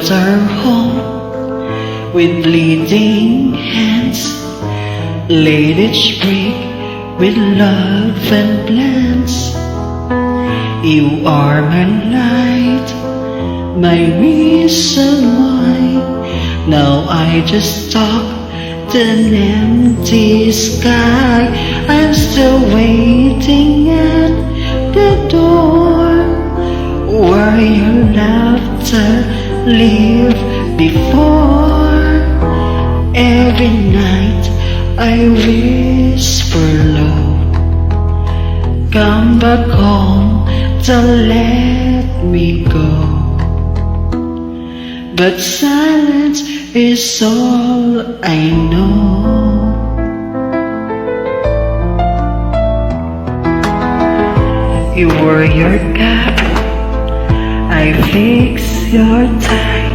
return home with bleeding hands, laid each brick with love and plans. You are my light, my reason why. Now I just talk to an empty sky. I'm still waiting at the door where your laughter lived before. Every night I whisper low, come back home, don't let me go. But silence is all I know. You wore your cap, I fix your tie.